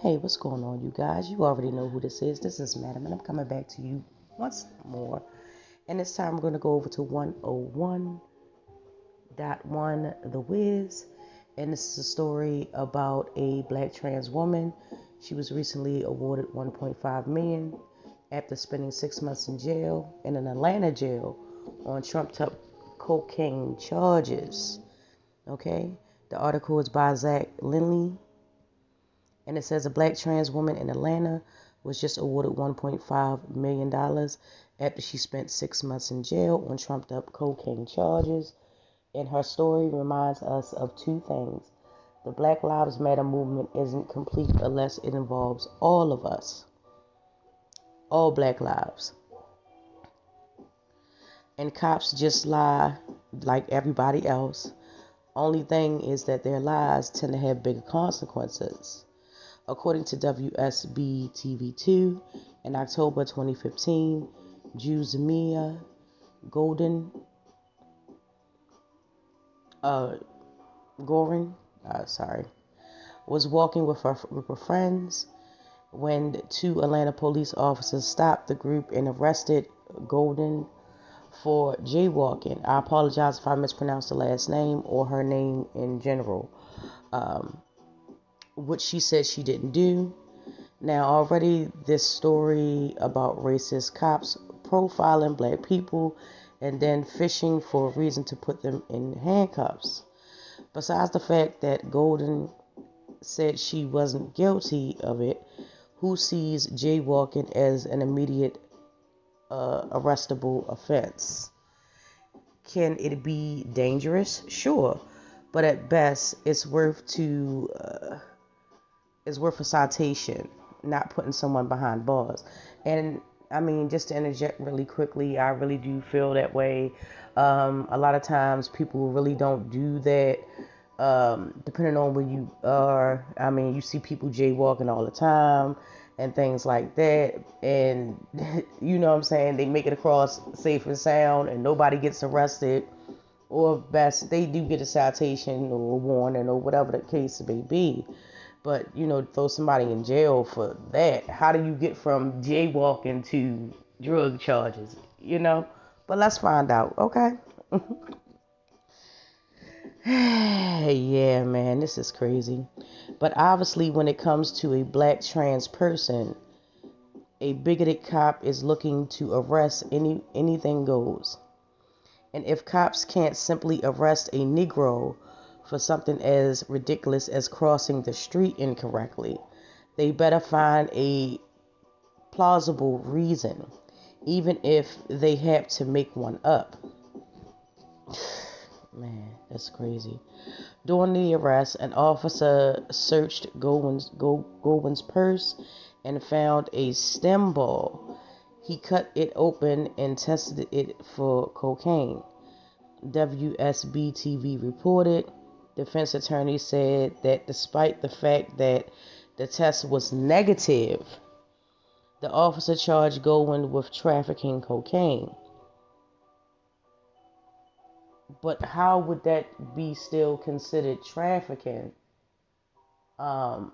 Hey, what's going on, you guys? You already know who this is. This is Madam, and I'm coming back to you once more. And this time we're going to go over to 101.1 The Wiz. And this is a story about a black trans woman. She was recently awarded $1.5 million after spending 6 months in jail, in an Atlanta jail, on trumped-up cocaine charges. Okay? The article is by Zack, and it says a black trans woman in Atlanta was just awarded $1.5 million after she spent 6 months in jail on trumped up cocaine charges. And her story reminds us of two things. The Black Lives Matter movement isn't complete unless it involves all of us, all black lives. And cops just lie like everybody else. Only thing is that their lies tend to have bigger consequences. According to WSB-TV2, in October 2015, Juzamia Golden Goring, was walking with her group of friends when two Atlanta police officers stopped the group and arrested Golden for jaywalking. I apologize if I mispronounced the last name or her name in general. Which she said she didn't do. Now, already this story about racist cops profiling black people and then fishing for a reason to put them in handcuffs. Besides the fact that Golden said she wasn't guilty of it, who sees jaywalking as an immediate arrestable offense? Can it be dangerous? Sure, but at best, it's worth a citation, not putting someone behind bars. And I mean, just to interject really quickly, I really do feel that way. A lot of times people really don't do that. Depending on where you are, I mean, you see people jaywalking all the time and things like that. And you know what I'm saying? They make it across safe and sound and nobody gets arrested. Or best, they do get a citation or a warning or whatever the case may be. But, throw somebody in jail for that. How do you get from jaywalking to drug charges, But let's find out, okay? Yeah, man, this is crazy. But obviously, when it comes to a black trans person, a bigoted cop is looking to arrest anything goes. And if cops can't simply arrest a Negro for something as ridiculous as crossing the street incorrectly, they better find a plausible reason, even if they have to make one up. Man, that's crazy. During the arrest, an officer searched Goldwyn's purse and found a stem ball. He cut it open and tested it for cocaine. WSB-TV reported. Defense attorney said that despite the fact that the test was negative, the officer charged Goldwyn with trafficking cocaine. But how would that be still considered trafficking? I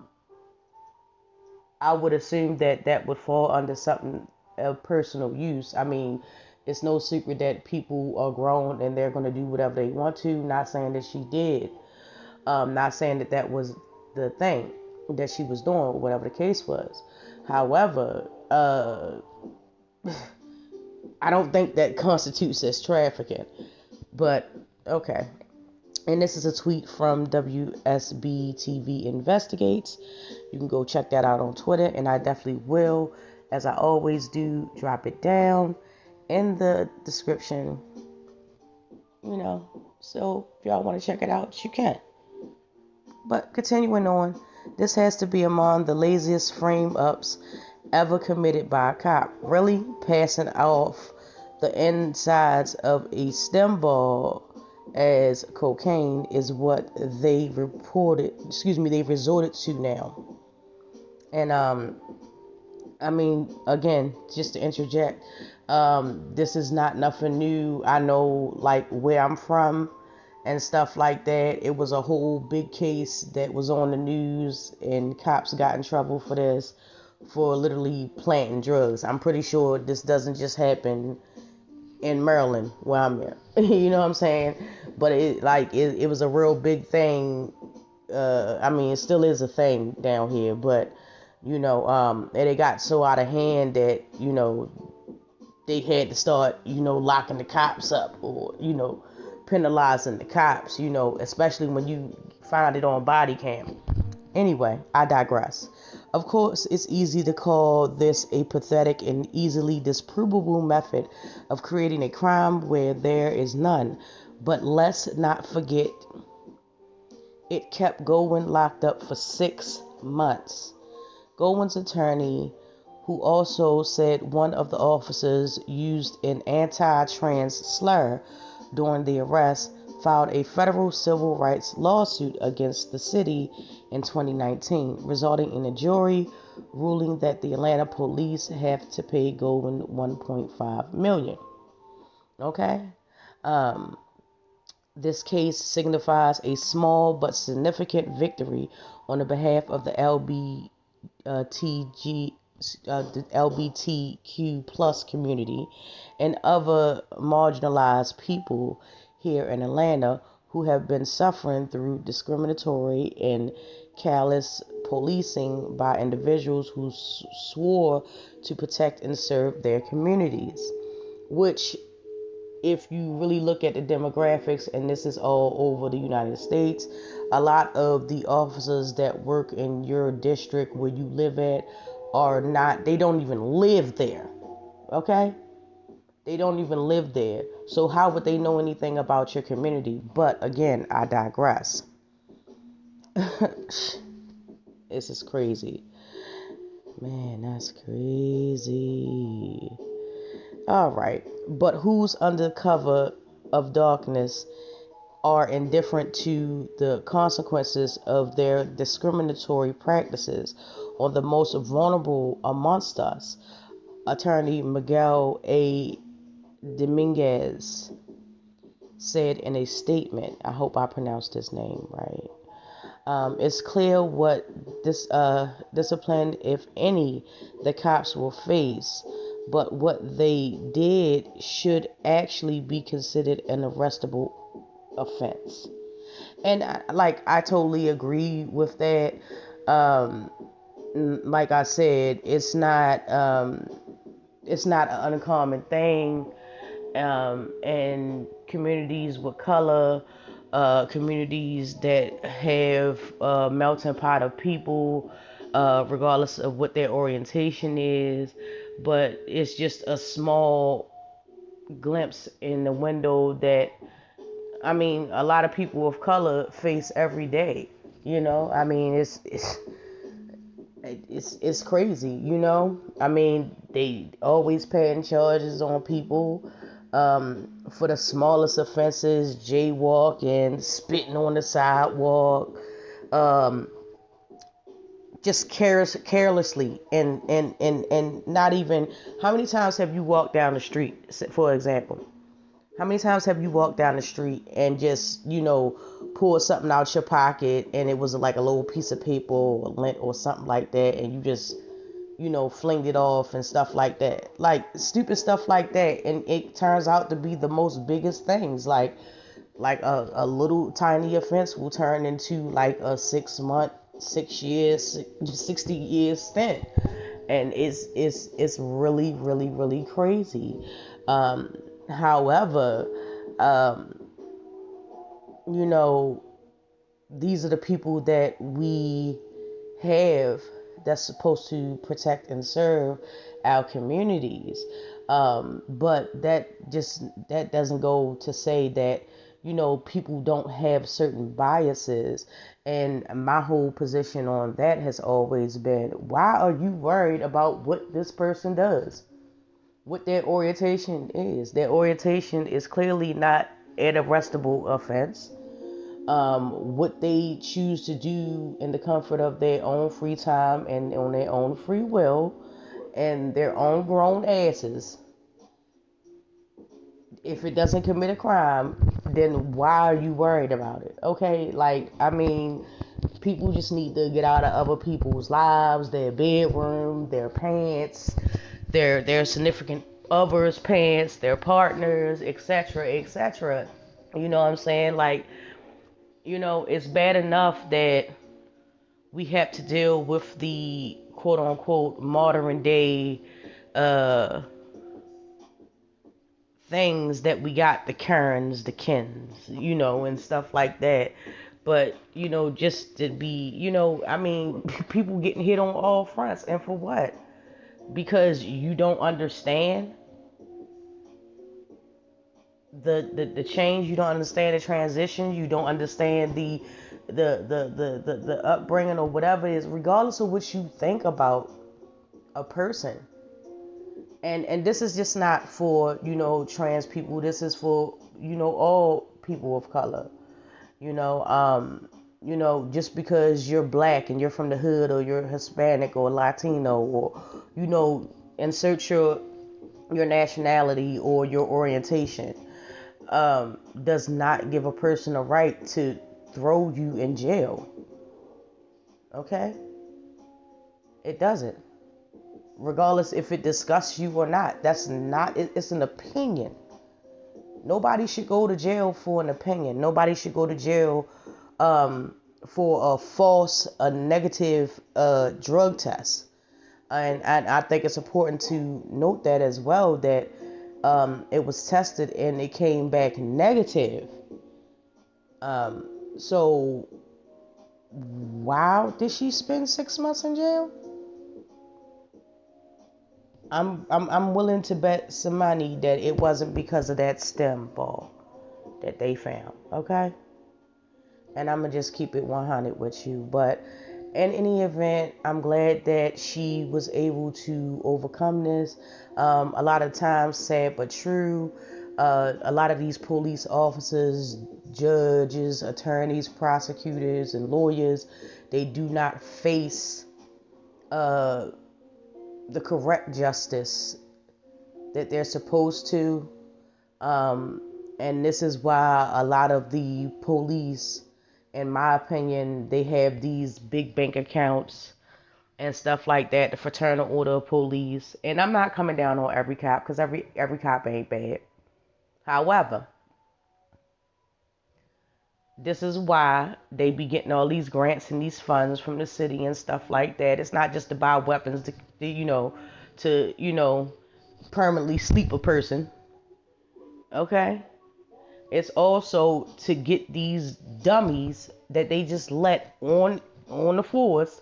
would assume that would fall under something of personal use. I mean, it's no secret that people are grown and they're going to do whatever they want to. Not saying that she did. Not saying that was the thing that she was doing, whatever the case was. However, I don't think that constitutes as trafficking. But, okay. And this is a tweet from WSB TV Investigates. You can go check that out on Twitter, and I definitely will, as I always do, drop it down in the description. So if y'all want to check it out, you can. But continuing on, this has to be among the laziest frame-ups ever committed by a cop. Really? Passing off the insides of a stem ball as cocaine is what they resorted to now. And I mean, again, just to interject, this is not nothing new. I know, like, where I'm from, and stuff like that. It was a whole big case that was on the news, and cops got in trouble for this, for literally planting drugs. I'm pretty sure this doesn't just happen in Maryland where I'm at. You know what I'm saying? But it was a real big thing. I mean, it still is a thing down here, but and it got so out of hand that they had to start locking the cops up, or penalizing the cops, especially when you find it on body cam. Anyway, I digress. Of course, it's easy to call this a pathetic and easily disprovable method of creating a crime where there is none. But let's not forget, it kept Gowen locked up for 6 months. Gowen's attorney, who also said one of the officers used an anti-trans slur during the arrest, filed a federal civil rights lawsuit against the city in 2019, resulting in a jury ruling that the Atlanta police have to pay Gowen $1.5 million. Okay? This case signifies a small but significant victory on the behalf of the the LGBTQ plus community and other marginalized people here in Atlanta who have been suffering through discriminatory and callous policing by individuals who swore to protect and serve their communities. Which, if you really look at the demographics, and this is all over the United States, a lot of the officers that work in your district where you live at they don't even live there. Okay? They don't even live there. So how would they know anything about your community? But again, I digress. This is crazy. Man, that's crazy. All right. But who's under cover of darkness are indifferent to the consequences of their discriminatory practices on the most vulnerable amongst us? Attorney Miguel A. Dominguez said in a statement. I hope I pronounced his name right. It's clear what this discipline, if any, the cops will face, but what they did should actually be considered an arrestable offense. And I totally agree with that. Like I said, it's not an uncommon thing, and communities with color, communities that have a melting pot of people, regardless of what their orientation is. But it's just a small glimpse in the window that, I mean, a lot of people of color face every day. I mean, it's crazy. I mean, they always paying charges on people for the smallest offenses, jaywalking, spitting on the sidewalk, just carelessly, and not even. How many times have you walked down the street, for example? How many times have you walked down the street and just, pulled something out your pocket, and it was like a little piece of paper or lint or something like that, and you just, flinged it off and stuff like that? Like, stupid stuff like that. And it turns out to be the most biggest things. Like a little tiny offense will turn into like a 6 month, 6 years, 60 years stint. And it's really, really, really crazy. However, these are the people that we have that's supposed to protect and serve our communities. But that doesn't go to say that, people don't have certain biases. And my whole position on that has always been, why are you worried about what this person does? What their orientation is. Their orientation is clearly not an arrestable offense. What they choose to do in the comfort of their own free time and on their own free will and their own grown asses, if it doesn't commit a crime, then why are you worried about it? Okay, like, I mean, people just need to get out of other people's lives, their bedroom, their pants, their significant others' pants, their partners, etc., etc. You know what I'm saying? Like, it's bad enough that we have to deal with the quote unquote modern day uh things that we got, the Karens, the Kens, and stuff like that. But, just to be, I mean, people getting hit on all fronts. And for what? Because you don't understand the change, you don't understand the transition, you don't understand the upbringing or whatever it is, regardless of what you think about a person. And this is just not for, trans people. This is for, all people of color. You know, just because you're black and you're from the hood, or you're Hispanic or Latino, or, insert your nationality or your orientation, does not give a person a right to throw you in jail. Okay? It doesn't. Regardless if it disgusts you or not. That's not, it's an opinion. Nobody should go to jail for an opinion. Nobody should go to jail for a negative drug test. And I think it's important to note that as well, that it was tested and it came back negative. So why did she spend 6 months in jail? I'm willing to bet some money that it wasn't because of that stem ball that they found. Okay? And I'm gonna just keep it 100 with you. But in any event, I'm glad that she was able to overcome this. A lot of times, sad but true, a lot of these police officers, judges, attorneys, prosecutors, and lawyers, they do not face the correct justice that they're supposed to. And this is why a lot of the police, in my opinion, they have these big bank accounts and stuff like that, the fraternal order of police. And I'm not coming down on every cop, because every cop ain't bad. However, this is why they be getting all these grants and these funds from the city and stuff like that. It's not just to buy weapons to permanently sleep a person. Okay? It's also to get these dummies that they just let on the force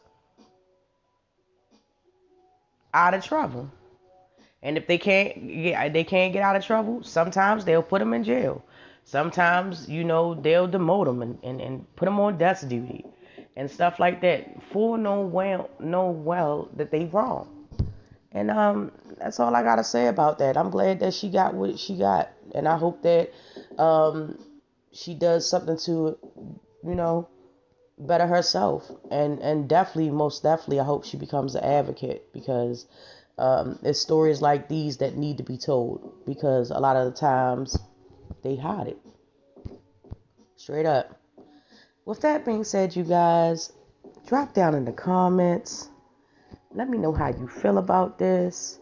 out of trouble. And if they can't get out of trouble, sometimes they'll put them in jail. Sometimes, they'll demote them and put them on death duty and stuff like that, for know well that they wrong. And that's all I gotta say about that. I'm glad that she got what she got, and I hope that she does something to, better herself. And definitely, most definitely, I hope she becomes an advocate, because it's stories like these that need to be told, because a lot of the times they hide it. Straight up. With that being said, you guys, drop down in the comments. Let me know how you feel about this.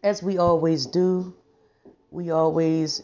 As we always do, we always,